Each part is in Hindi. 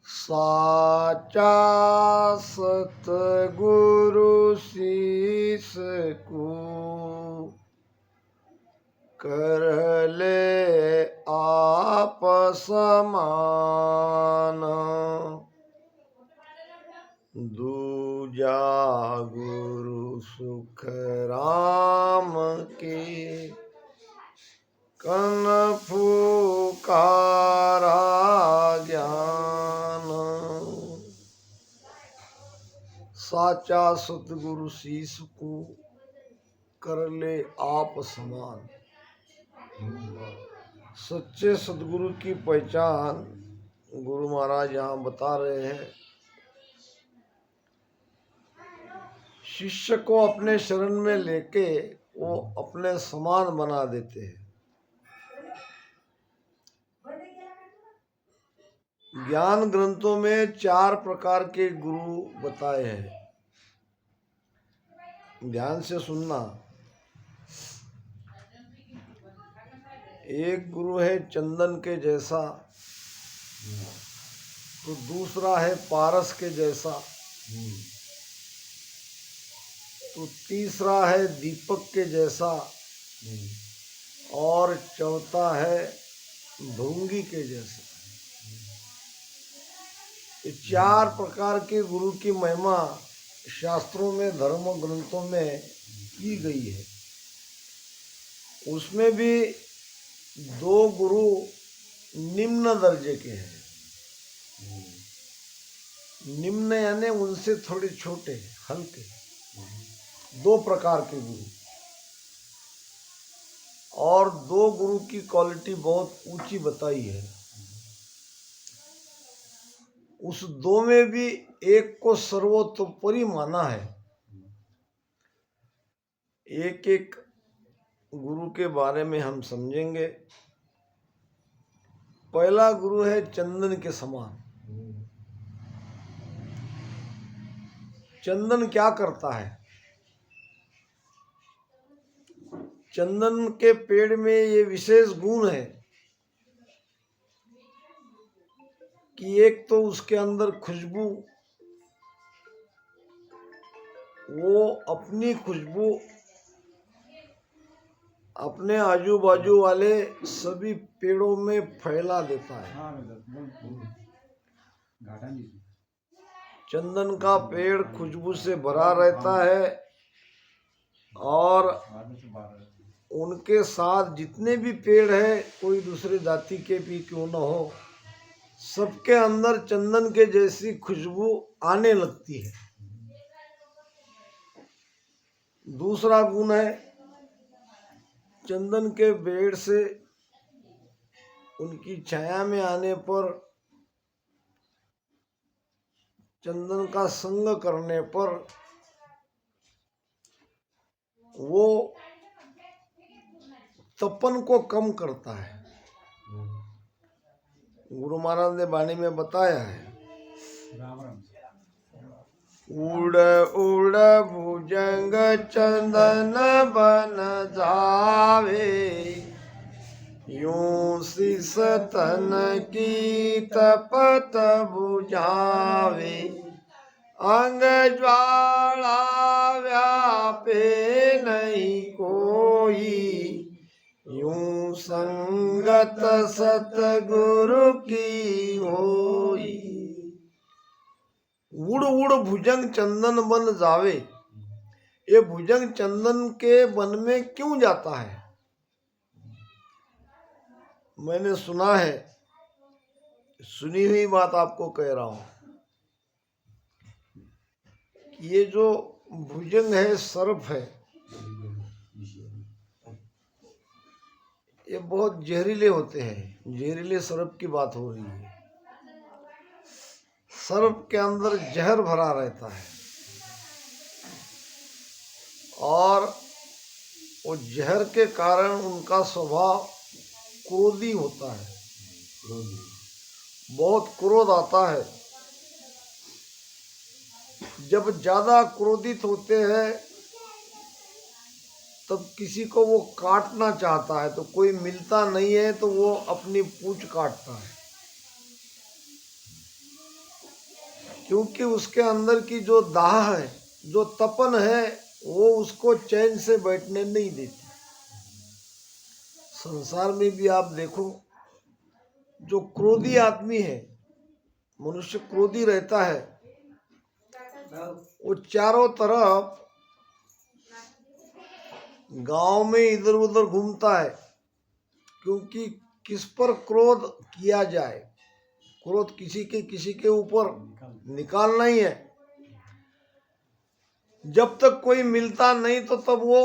साचा सतगुरु शीस को कर ले आप समान, दूजा गुरु सुख राम के कन फुकारा ज्ञान। साचा सतगुरु शीस को कर ले आप समान। सच्चे सतगुरु की पहचान गुरु महाराज यहाँ बता रहे हैं। शिष्य को अपने शरण में लेके वो अपने समान बना देते हैं। ज्ञान ग्रंथों में 4 प्रकार के गुरु बताए हैं, ध्यान से सुनना। एक गुरु है चंदन के जैसा, तो दूसरा है पारस के जैसा, तो तीसरा है दीपक के जैसा, और चौथा है भृंगी के जैसा। ये 4 प्रकार के गुरु की महिमा शास्त्रों में, धर्म ग्रंथों में की गई है। उसमें भी 2 गुरु निम्न दर्जे के हैं। निम्न यानी उनसे थोड़े छोटे, हल्के। 2 प्रकार के गुरु, और 2 गुरु की क्वालिटी बहुत ऊंची बताई है। उस 2 में भी एक को सर्वोत्तम माना है। एक एक गुरु के बारे में हम समझेंगे। पहला गुरु है चंदन के समान। चंदन क्या करता है? चंदन के पेड़ में ये विशेष गुण है कि एक तो उसके अंदर खुशबू, वो अपनी खुशबू अपने आजू बाजू वाले सभी पेड़ों में फैला देता है। चंदन का पेड़ खुशबू से भरा रहता है, और उनके साथ जितने भी पेड़ हैं, कोई दूसरे जाति के भी क्यों न हो, सबके अंदर चंदन के जैसी खुशबू आने लगती है। दूसरा गुण है चंदन के पेड़ से उनकी छाया में आने पर, चंदन का संग करने पर वो तपन को कम करता है। गुरु महाराज ने वाणी में बताया है, उड़ उड़ भुजंग चंदन बन जावे, यूं शीस तन की तपत बुझावे, अंग ज्वाला व्यापे नहीं कोई, यूं संगत सतगुरु की होई। उड़ उड़ भुजंग चंदन बन जावे। ये भुजंग चंदन के वन में क्यों जाता है? मैंने सुना है, सुनी हुई बात आपको कह रहा हूं, कि ये जो भुजंग है, सर्प है, ये बहुत जहरीले होते हैं। जहरीले सर्प की बात हो रही है। सर्प के अंदर जहर भरा रहता है, और वो जहर के कारण उनका स्वभाव क्रोधी होता है। बहुत क्रोध आता है। जब ज्यादा क्रोधित होते हैं तब किसी को वो काटना चाहता है, तो कोई मिलता नहीं है तो वो अपनी पूंछ काटता है। क्योंकि उसके अंदर की जो दाह है, जो तपन है, वो उसको चैन से बैठने नहीं देती। संसार में भी आप देखो, जो क्रोधी आदमी है, मनुष्य क्रोधी रहता है, वो चारों तरफ गांव में इधर उधर घूमता है, क्योंकि किस पर क्रोध किया जाए, क्रोध किसी के ऊपर निकालना ही है। जब तक कोई मिलता नहीं तो तब वो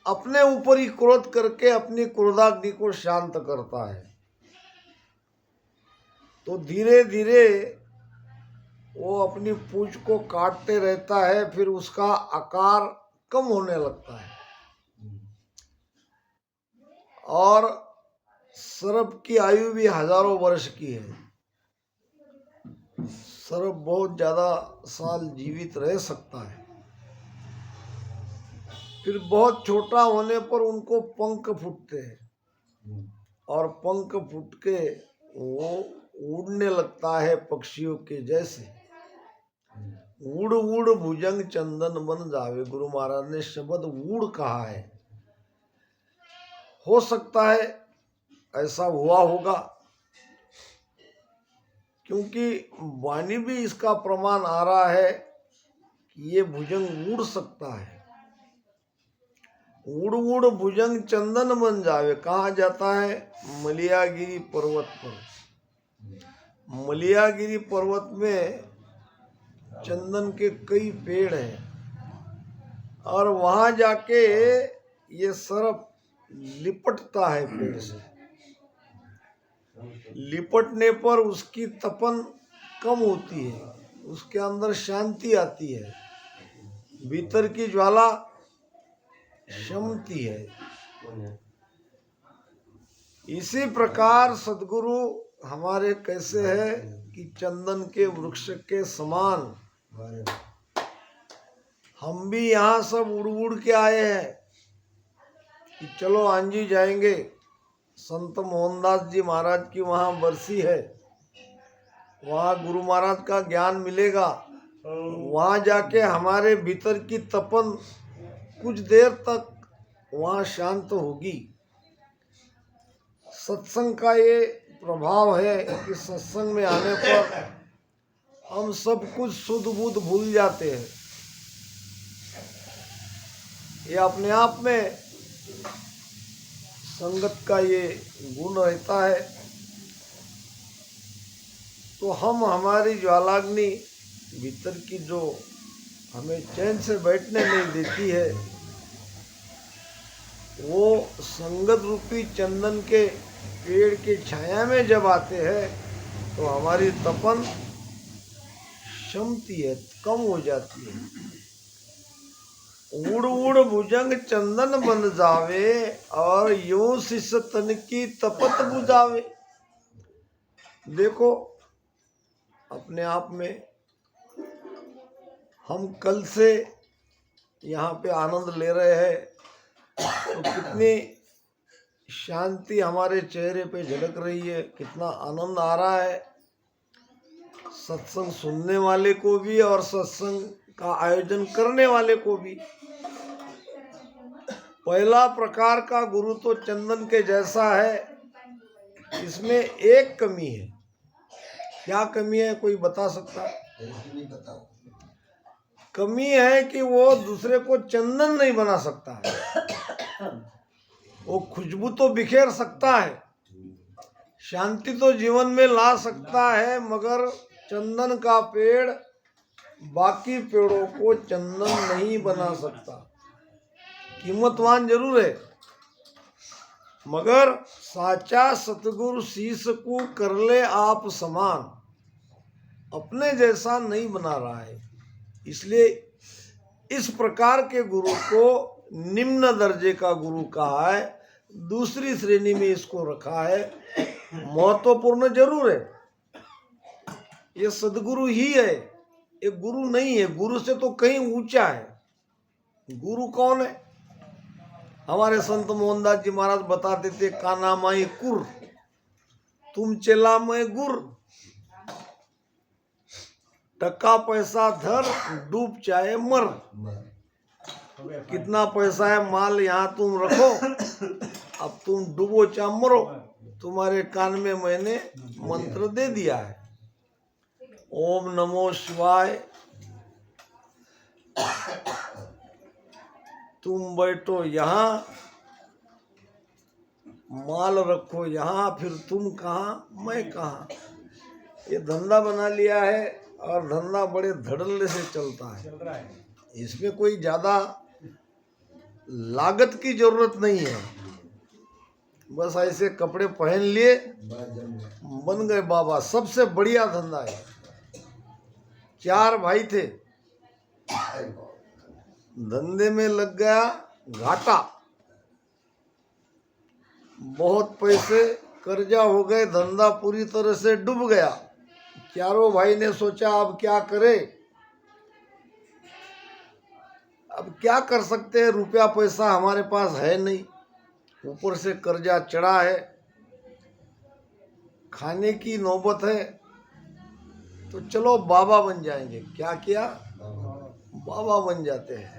अपने ऊपर ही क्रोध करके अपनी क्रोधाग्नि को शांत करता है। तो धीरे धीरे वो अपनी पूंछ को काटते रहता है, फिर उसका आकार कम होने लगता है और सर्प की आयु भी हजारों वर्ष की है। सर्प बहुत ज्यादा साल जीवित रह सकता है। फिर बहुत छोटा होने पर उनको पंख फूटते हैं और पंख फूट के वो उड़ने लगता है पक्षियों के जैसे। उड़ उड़ भुजंग चंदन बन जावे, गुरु महाराज ने शब्द उड़ कहा है। हो सकता है ऐसा हुआ होगा, क्योंकि वाणी भी इसका प्रमाण आ रहा है कि ये भुजंग उड़ सकता है। उड़ उड़ भुजंग चंदन बन जावे कहा जाता है मलियागिरी पर्वत पर। मलियागिरी पर्वत में चंदन के कई पेड़ हैं और वहां जाके ये सर्प लिपटता है पेड़ से। लिपटने पर उसकी तपन कम होती है, उसके अंदर शांति आती है, भीतर की ज्वाला शमती है। इसी प्रकार सद्गुरु हमारे कैसे है कि चंदन के वृक्ष के समान हम भी यहाँ सब उड़ उड़ के आए हैं कि चलो आंजी जाएंगे, संत मोहनदास जी महाराज की वहाँ बरसी है, वहाँ गुरु महाराज का ज्ञान मिलेगा, वहाँ जाके हमारे भीतर की तपन कुछ देर तक वहाँ शांत होगी। सत्संग का ये प्रभाव है कि सत्संग में आने पर हम सब कुछ शुद्ध बुद्ध भूल जाते हैं। ये अपने आप में संगत का ये गुण रहता है। तो हम हमारी ज्वालाग्नि भीतर की जो हमें चैन से बैठने नहीं देती है, वो संगत रूपी चंदन के पेड़ की छाया में जब आते हैं तो हमारी तपन शमती है, कम हो जाती है। उड़ उड़ भुजंग चंदन बन जावे और यूं शिष तन की तपत बुझावे। देखो अपने आप में हम कल से यहाँ पे आनंद ले रहे हैं, तो कितनी शांति हमारे चेहरे पे झलक रही है, कितना आनंद आ रहा है सत्संग सुनने वाले को भी और सत्संग का आयोजन करने वाले को भी। पहला प्रकार का गुरु तो चंदन के जैसा है, इसमें एक कमी है। क्या कमी है, कोई बता सकता? कमी है कि वो दूसरे को चंदन नहीं बना सकता है। वो खुशबू तो बिखेर सकता है, शांति तो जीवन में ला सकता है, मगर चंदन का पेड़ बाकी पेड़ों को चंदन नहीं बना सकता। कीमतवान जरूर है, मगर साचा सतगुरु शीश को कर ले आप समान, अपने जैसा नहीं बना रहा है। इसलिए इस प्रकार के गुरु को निम्न दर्जे का गुरु कहा है, दूसरी श्रेणी में इसको रखा है। महत्वपूर्ण जरूर है, ये सदगुरु ही है, ये गुरु नहीं है, गुरु से तो कहीं ऊंचा है। गुरु कौन है? हमारे संत मोहनदास जी महाराज बताते थे, काना माई कुर तुम चेला मैं गुर। टका पैसा धर, डूब चाहे मर। कितना पैसा है माल यहाँ तुम रखो, अब तुम डूबो चाहे मरो, तुम्हारे कान में मैंने मंत्र दे दिया है। ओम नमो शिवाय। तुम बैठो यहाँ, माल रखो यहाँ, फिर तुम कहाँ मैं कहाँ। ये धंधा बना लिया है और धंधा बड़े धड़ल्ले से चलता है। इसमें कोई ज्यादा लागत की जरूरत नहीं है। बस ऐसे कपड़े पहन लिए, बन गए बाबा। सबसे बढ़िया धंधा है। 4 भाई थे, धंधे में लग गया घाटा, बहुत पैसे कर्जा हो गए, धंधा पूरी तरह से डूब गया। चारों भाई ने सोचा अब क्या करे, अब क्या कर सकते हैं, रुपया पैसा हमारे पास है नहीं, ऊपर से कर्जा चढ़ा है, खाने की नौबत है, तो चलो बाबा बन जाएंगे। क्या किया, बाबा बन जाते हैं।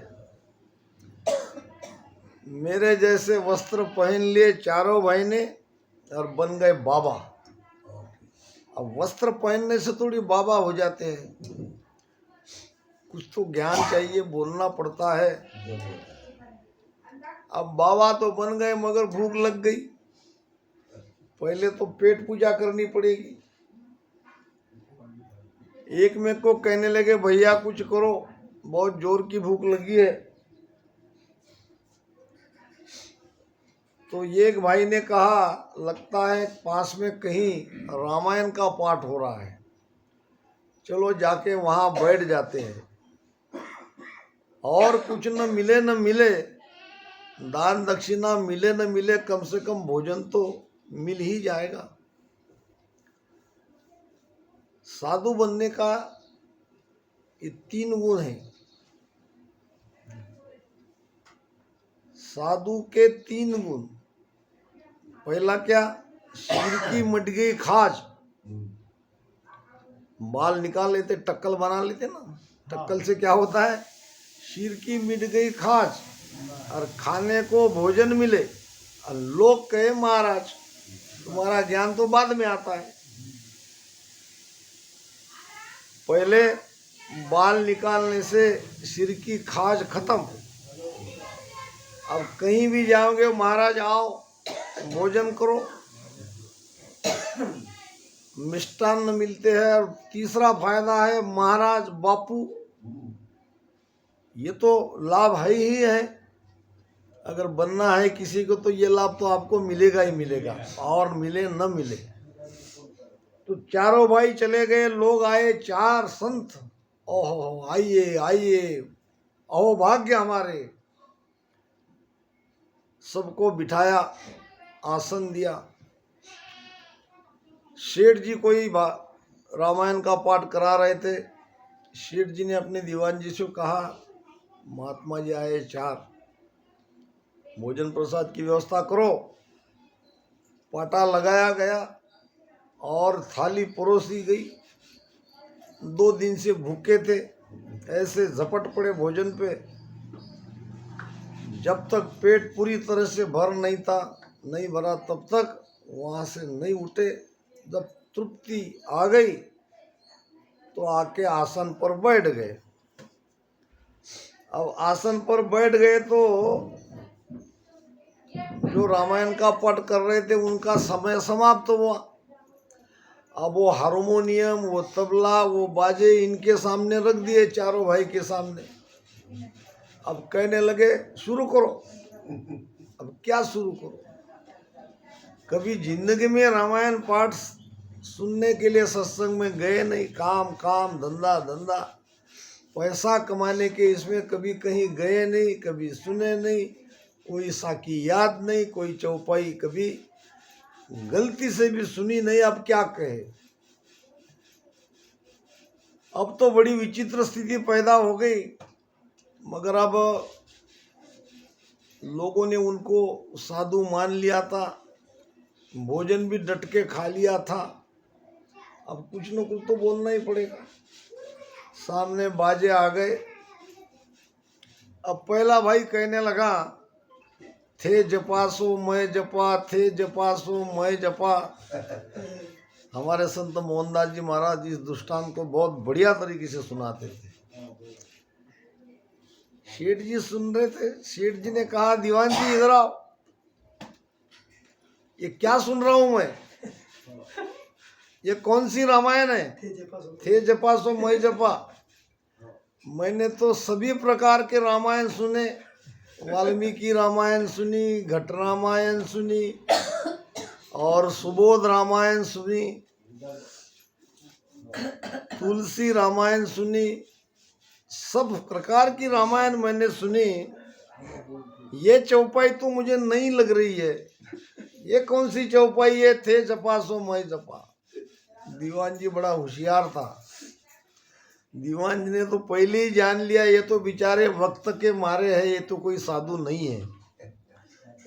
मेरे जैसे वस्त्र पहन लिए चारों भाई ने और बन गए बाबा। अब वस्त्र पहनने से थोड़ी बाबा हो जाते हैं, कुछ तो ज्ञान चाहिए, बोलना पड़ता है। अब बाबा तो बन गए मगर भूख लग गई, पहले तो पेट पूजा करनी पड़ेगी। एक में को कहने लगे भैया कुछ करो, बहुत जोर की भूख लगी है। तो एक भाई ने कहा लगता है पास में कहीं रामायण का पाठ हो रहा है, चलो जाके वहां बैठ जाते हैं, और कुछ न मिले न मिले, दान दक्षिणा मिले न मिले, कम से कम भोजन तो मिल ही जाएगा। साधु बनने का ये 3 गुण हैं। साधु के 3 गुण। पहला क्या, सिर की मट गई खाज, बाल निकाल लेते, टक्कल बना लेते ना, टक्कल से क्या होता है, सिर की मिट गई खाज, और खाने को भोजन मिले, और लोग कहे महाराज तुम्हारा ज्ञान तो बाद में आता है। पहले बाल निकालने से सिर की खाज खत्म। अब कहीं भी जाओगे महाराज आओ भोजन करो, मिष्टान्न मिलते हैं। और तीसरा फायदा है महाराज बापू, ये तो लाभ है ही है। अगर बनना है किसी को तो ये लाभ तो आपको मिलेगा ही मिलेगा, और मिले न मिले। तो चारों भाई चले गए, लोग आए, 4 संत, ओहो आइए आइए, अहो भाग्य हमारे। सबको बिठाया, आसन दिया। शेठ जी कोई रामायण का पाठ करा रहे थे। शेठ जी ने अपने दीवान जी से कहा महात्मा जी आए 4, भोजन प्रसाद की व्यवस्था करो। पाटा लगाया गया और थाली परोसी गई। 2 दिन से भूखे थे, ऐसे झपट पड़े भोजन पे। जब तक पेट पूरी तरह से भर नहीं भरा तब तक वहाँ से नहीं उठे। जब तृप्ति आ गई तो आके आसन पर बैठ गए। अब आसन पर बैठ गए तो जो रामायण का पाठ कर रहे थे उनका समय समाप्त हुआ। अब वो हारमोनियम, वो तबला, वो बाजे इनके सामने रख दिए, चारों भाई के सामने। अब कहने लगे शुरू करो। अब क्या शुरू करो, कभी जिंदगी में रामायण पाठ सुनने के लिए सत्संग में गए नहीं, काम काम धंधा धंधा, पैसा कमाने के इसमें कभी कहीं गए नहीं, कभी सुने नहीं, कोई साकी याद नहीं, कोई चौपाई कभी गलती से भी सुनी नहीं। अब क्या कहे। अब तो बड़ी विचित्र स्थिति पैदा हो गई, मगर अब लोगों ने उनको साधु मान लिया था, भोजन भी डट के खा लिया था। अब कुछ न कुछ तो बोलना ही पड़ेगा। सामने बाजे आ गए। अब पहला भाई कहने लगा, थे जपा सो मैं जपा, थे जपा सो मैं जपा। हमारे संत मोहनदास जी महाराज इस दृष्टांत को बहुत बढ़िया तरीके से सुनाते थे। सेठ जी सुन रहे थे। सेठ जी ने कहा, दीवान जी इधर आओ, ये क्या सुन रहा हूं मैं? ये कौन सी रामायण है? थे जपा सो मैं जपा। मैंने तो सभी प्रकार के रामायण सुने, वाल्मीकि रामायण सुनी, घट रामायण सुनी और सुबोध रामायण सुनी, तुलसी रामायण सुनी, सब प्रकार की रामायण मैंने सुनी। ये चौपाई तो मुझे नहीं लग रही है। ये कौन सी चौपाई है? थे जपा सो मैं जपा। दीवान जी बड़ा होशियार था। दीवान जी ने तो पहले ही जान लिया, ये तो बेचारे वक्त के मारे है, ये तो कोई साधु नहीं है,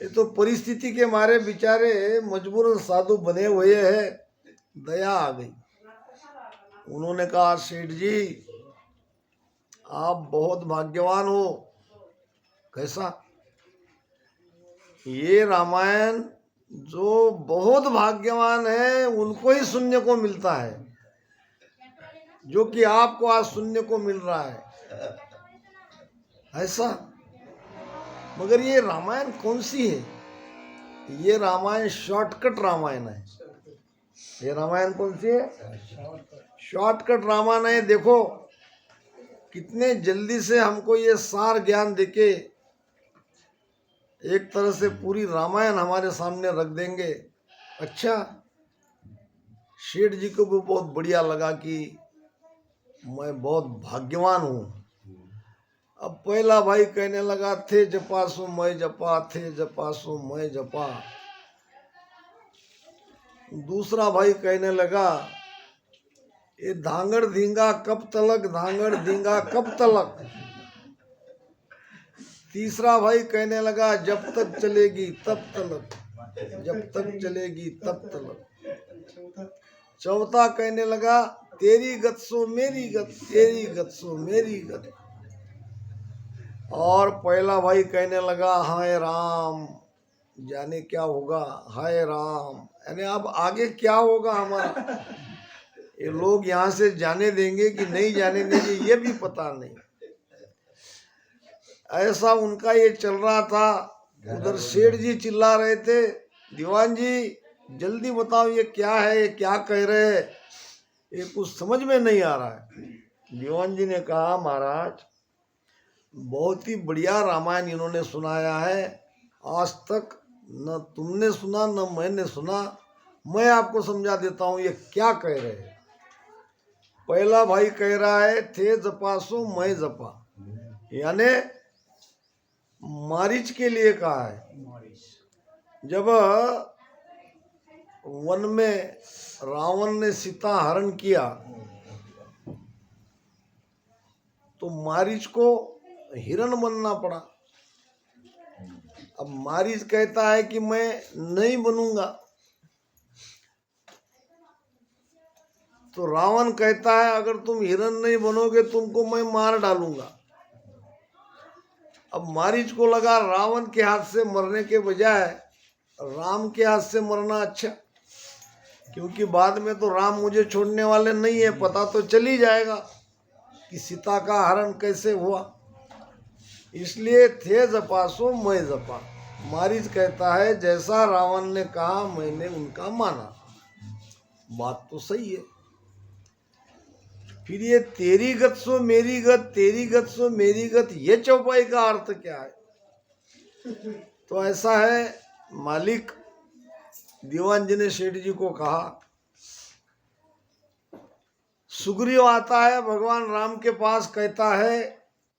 ये तो परिस्थिति के मारे बेचारे मजबूरन साधु बने हुए हैं। दया आ गई। उन्होंने कहा, सेठ जी आप बहुत भाग्यवान हो। कैसा? ये रामायण जो बहुत भाग्यवान है उनको ही सुनने को मिलता है, जो कि आपको आज सुनने को मिल रहा है। ऐसा? मगर ये रामायण कौन सी है? ये रामायण शॉर्टकट रामायण है। ये रामायण कौन सी है? शॉर्टकट रामायण है। देखो कितने जल्दी से हमको ये सार ज्ञान देके एक तरह से पूरी रामायण हमारे सामने रख देंगे। अच्छा, सेठ जी को भी बहुत बढ़िया लगा कि मैं बहुत भाग्यवान हूँ। अब पहला भाई कहने लगा, थे जपा सो मैं जपा, थे जपा सो मैं जपा। दूसरा भाई कहने लगा, ये धांगड़ धींगा कब तलक, धांगड़ धींगा कब तलक। तीसरा भाई कहने लगा, जब तक चलेगी तब तलक, जब तक चलेगी तब तलक। चौथा कहने लगा, तेरी गत सो मेरी गत, तेरी गत सो मेरी गत। और पहला भाई कहने लगा, हाय राम, जाने क्या होगा, हाय राम, यानी अब आगे क्या होगा हमारा, ये लोग यहाँ से जाने देंगे कि नहीं जाने देंगे ये भी पता नहीं। ऐसा उनका ये चल रहा था। उधर सेठ जी चिल्ला रहे थे, दीवान जी जल्दी बताओ ये क्या है, ये क्या कह रहे हैं, ये कुछ समझ में नहीं आ रहा है। दीवान जी ने कहा, महाराज बहुत ही बढ़िया रामायण इन्होंने सुनाया है, आज तक न तुमने सुना न मैंने सुना। मैं आपको समझा देता हूँ ये क्या कह रहे हैं। पहला भाई कह रहा है, थे जपा सो मैं जपा, यानी मारीच के लिए कहा है। जब वन में रावण ने सीता हरण किया तो मारीच को हिरण बनना पड़ा। अब मारीच कहता है कि मैं नहीं बनूंगा, तो रावण कहता है अगर तुम हिरण नहीं बनोगे तुमको मैं मार डालूंगा। अब मारीच को लगा रावण के हाथ से मरने के बजाय राम के हाथ से मरना अच्छा, क्योंकि बाद में तो राम मुझे छोड़ने वाले नहीं है, पता तो चल ही जाएगा कि सीता का हरण कैसे हुआ। इसलिए थे जपा सो मैं जपा। मारीच कहता है जैसा रावण ने कहा मैंने उनका माना, बात तो सही है। फिर ये तेरी गत सो मेरी गत, तेरी गत सो मेरी गत, ये चौपाई का अर्थ क्या है? तो ऐसा है, मालिक दीवान जी ने सेठ जी को कहा, सुग्रीव आता है भगवान राम के पास, कहता है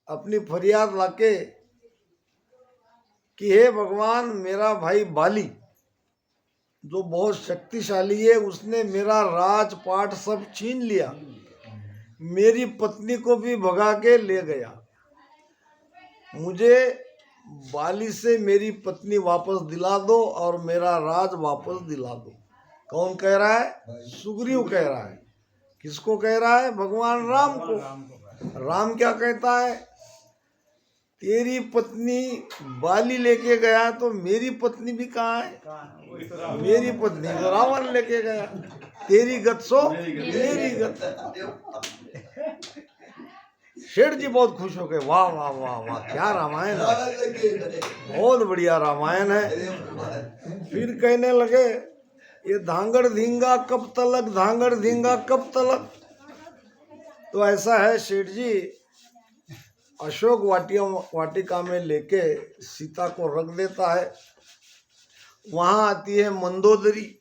अपनी फरियाद लाके कि हे भगवान, मेरा भाई बाली जो बहुत शक्तिशाली है उसने मेरा राजपाट सब छीन लिया, मेरी पत्नी को भी भगा के ले गया, मुझे बाली से मेरी पत्नी वापस दिला दो और मेरा राज वापस दिला दो। कौन कह रहा है? सुग्रीव कह रहा है। किसको कह रहा है? भगवान राम को। राम क्या कहता है, तेरी पत्नी बाली लेके गया तो मेरी पत्नी भी कहाँ है, मेरी पत्नी तो रावण लेके गया, तेरी गत सो मेरी गत। शेठ जी बहुत खुश हो गए, वाह वाह वाह वाह, क्या रामायण है, बहुत बढ़िया रामायण है। फिर कहने लगे, ये धांगड़ धींगा कब तलक, धांगड़ धींगा कब तलक। तो ऐसा है शेठ जी, अशोक वाटिका में लेके सीता को रख देता है। वहां आती है मंदोदरी।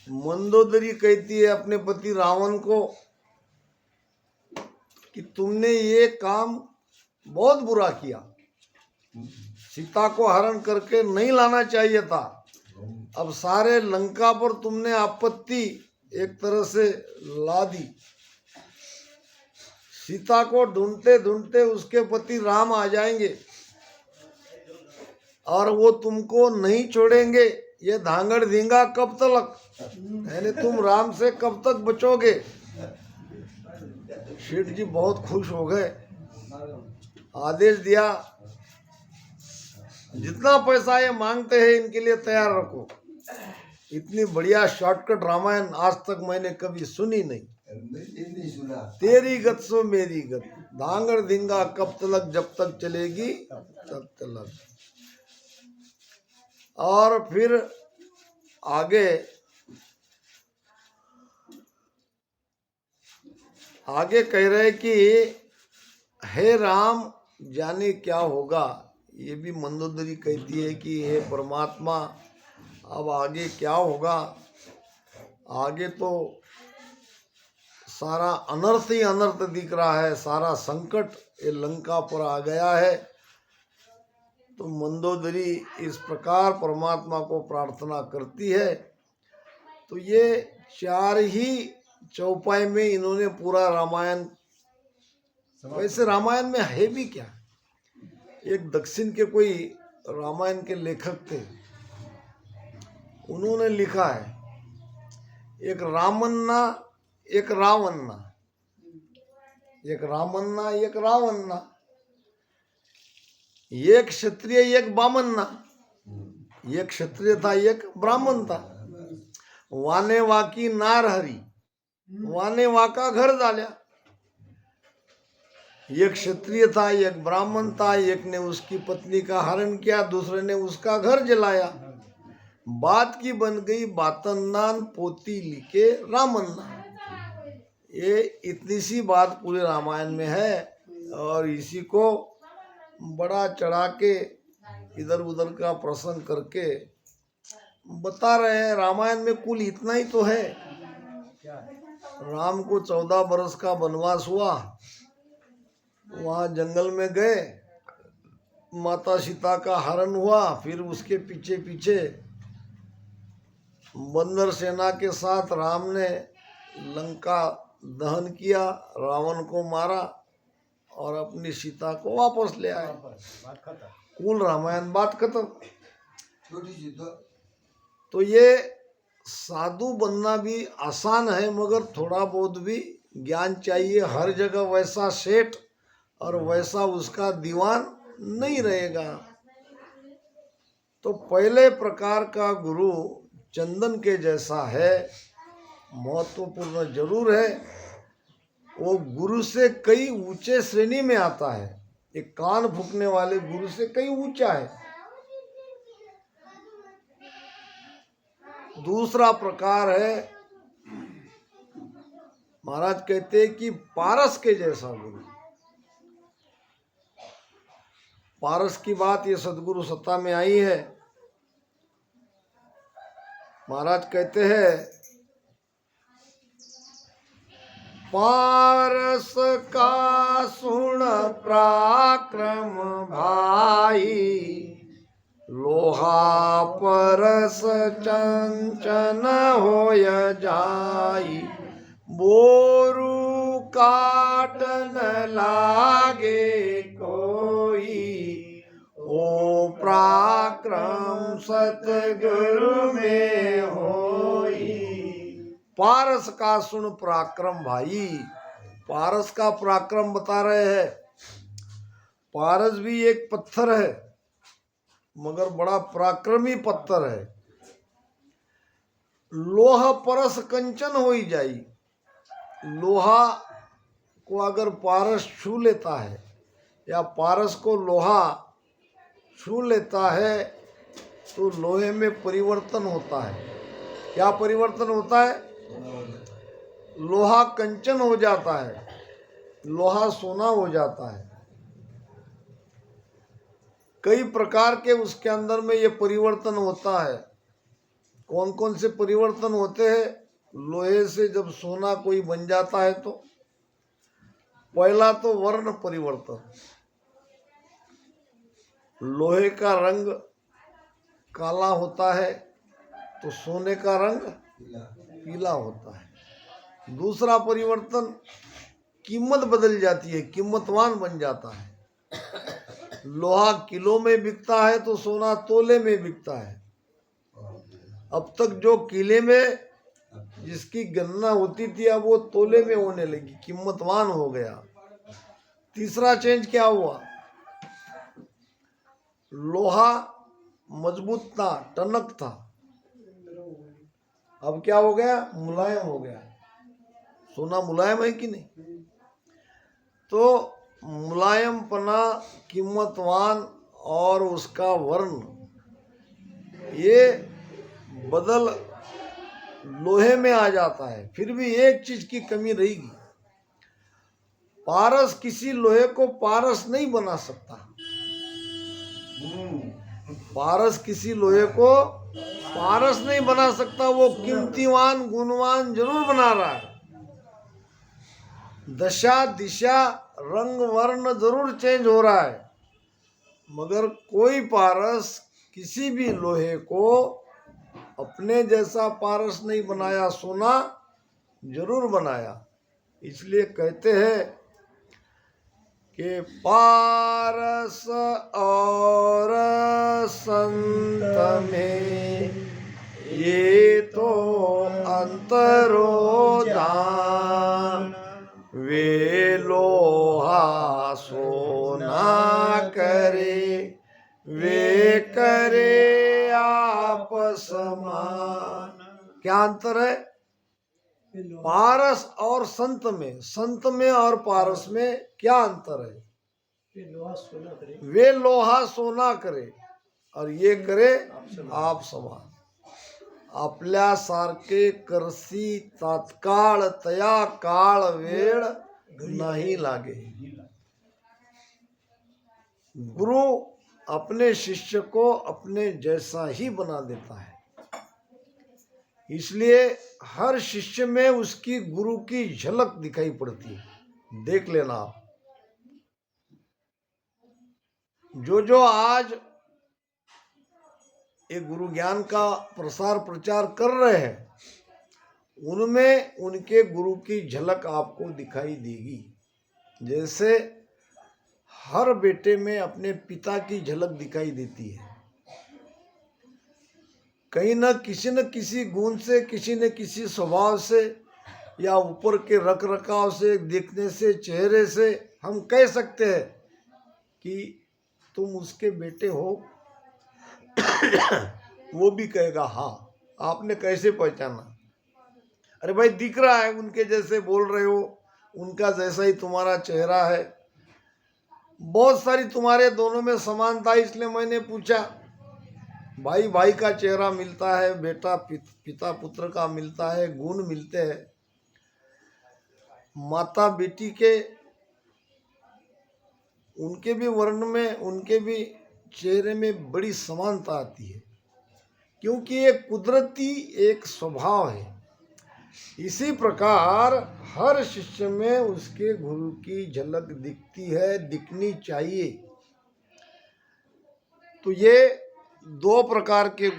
मंदोदरी कहती है अपने पति रावण को कि तुमने ये काम बहुत बुरा किया, सीता को हरण करके नहीं लाना चाहिए था। अब सारे लंका पर तुमने आपत्ति एक तरह से ला दी। सीता को ढूंढते ढूंढते उसके पति राम आ जाएंगे और वो तुमको नहीं छोड़ेंगे। ये धांगड़ धींगा कब तलक, यानी तुम राम से कब तक बचोगे। शेठ जी बहुत खुश हो गए, आदेश दिया जितना पैसा ये मांगते हैं इनके लिए तैयार रखो। इतनी बढ़िया शॉर्टकट रामायण आज तक मैंने कभी सुनी नहीं। तेरी गत सो मेरी गत, धांगड़ धींगा कब तलक, जब तक चलेगी तब तलक। और फिर आगे कह रहे कि हे राम जाने क्या होगा। ये भी मंदोदरी कहती है कि हे परमात्मा अब आगे क्या होगा। आगे तो सारा अनर्थ ही अनर्थ दिख रहा है, सारा संकट ये लंका पर आ गया है। तो मंदोदरी इस प्रकार परमात्मा को प्रार्थना करती है। तो ये 4 ही चौपाई में इन्होंने पूरा रामायण, वैसे रामायण में है भी क्या। एक दक्षिण के कोई रामायण के लेखक थे, उन्होंने लिखा है एक रामन्ना एक रावन्ना, एक रामन्ना एक रावन्ना, एक क्षत्रिय एक बामन्ना, एक क्षत्रिय था एक ब्राह्मण था। वाने वाकी नार हरी, वाने वाका घर झाल्या। एक क्षत्रिय था एक ब्राह्मण था, एक ने उसकी पत्नी का हरण किया, दूसरे ने उसका घर जलाया। बात की बन गई बातन्नान, पोती लिखे रामन्ना। ये इतनी सी बात पूरे रामायण में है और इसी को बड़ा चढ़ा के इधर उधर का प्रसंग करके बता रहे हैं। रामायण में कुल इतना ही तो है। राम को 14 बरस का वनवास हुआ, वहाँ जंगल में गए, माता सीता का हरण हुआ, फिर उसके पीछे पीछे बंदर सेना के साथ राम ने लंका दहन किया, रावण को मारा और अपनी सीता को वापस ले आए। कुल रामायण बात खत्म। तो ये साधु बनना भी आसान है, मगर थोड़ा बहुत भी ज्ञान चाहिए। हर जगह वैसा सेठ और वैसा उसका दीवान नहीं रहेगा। तो पहले प्रकार का गुरु चंदन के जैसा है, महत्वपूर्ण जरूर है। वो गुरु से कई ऊंचे श्रेणी में आता है। एक कान फूकने वाले गुरु से कई ऊंचा है। दूसरा प्रकार है, महाराज कहते हैं कि पारस के जैसा गुरु। पारस की बात ये सदगुरु सत्ता में आई है। महाराज कहते हैं, पारस का सुन पराक्रम भाई, लोहा परस चंचन होय जाई, बोरू काट न लागे कोई, ओ पराक्रम सतगुरु में होई। पारस का सुन पराक्रम भाई, पारस का पराक्रम बता रहे हैं। पारस भी एक पत्थर है, मगर बड़ा पराक्रमी पत्थर है। लोहा परस कंचन होई जाई। लोहा को अगर पारस छू लेता है या पारस को लोहा छू लेता है तो लोहे में परिवर्तन होता है। क्या परिवर्तन होता है? लोहा कंचन हो जाता है, लोहा सोना हो जाता है। कई प्रकार के उसके अंदर में ये परिवर्तन होता है। कौन कौन से परिवर्तन होते हैं? लोहे से जब सोना कोई बन जाता है तो पहला तो वर्ण परिवर्तन। लोहे का रंग काला होता है तो सोने का रंग पीला होता है। दूसरा परिवर्तन, कीमत बदल जाती है, कीमतवान बन जाता है। लोहा किलो में बिकता है तो सोना तोले में बिकता है। अब तक जो किले में जिसकी गणना होती थी अब वो तोले में होने लगी, कीमतवान हो गया। तीसरा चेंज क्या हुआ? लोहा मजबूत था, टनक था, अब क्या हो गया? मुलायम हो गया। सोना मुलायम है कि नहीं? तो मुलायमपना, कीमतवान और उसका वर्ण ये बदल लोहे में आ जाता है। फिर भी एक चीज की कमी रहेगी, पारस किसी लोहे को पारस नहीं बना सकता। पारस किसी लोहे को पारस नहीं बना सकता। वो कीमतीवान गुणवान जरूर बना रहा है। दशा दिशा रंग वर्ण जरूर चेंज हो रहा है, मगर कोई पारस किसी भी लोहे को अपने जैसा पारस नहीं बनाया, सोना जरूर बनाया। इसलिए कहते हैं कि पारस और संत में ये तो अंतरो दान, वे लोहा सोना करे, वे करे आप समान। क्या अंतर है? पारस और संत में और पारस में क्या अंतर है? वे लोहा सोना करे और ये करे आप समान। आपल्यासारखे करसी तात्काळ तया काळ वेळ नहीं लागे। गुरु अपने शिष्य को अपने जैसा ही बना देता है। इसलिए हर शिष्य में उसकी गुरु की झलक दिखाई पड़ती है। देख लेना आप, जो आज ये गुरु ज्ञान का प्रसार प्रचार कर रहे हैं उनमें उनके गुरु की झलक आपको दिखाई देगी। जैसे हर बेटे में अपने पिता की झलक दिखाई देती है। कहीं न किसी गुण से, किसी न किसी स्वभाव से या ऊपर के रख रखाव से, देखने से, चेहरे से हम कह सकते हैं कि तुम उसके बेटे हो। वो भी कहेगा हाँ। आपने कैसे पहचाना? अरे भाई दिख रहा है, उनके जैसे बोल रहे हो, उनका जैसा ही तुम्हारा चेहरा है, बहुत सारी तुम्हारे दोनों में समानता। इसलिए मैंने पूछा। भाई भाई का चेहरा मिलता है, बेटा पिता पुत्र का मिलता है, गुण मिलते हैं। माता बेटी के उनके भी वर्ण में, उनके भी चेहरे में बड़ी समानता आती है, क्योंकि ये कुदरती एक स्वभाव है। इसी प्रकार हर शिष्य में उसके गुरु की झलक दिखती है, दिखनी चाहिए। तो ये दो प्रकार के गुरु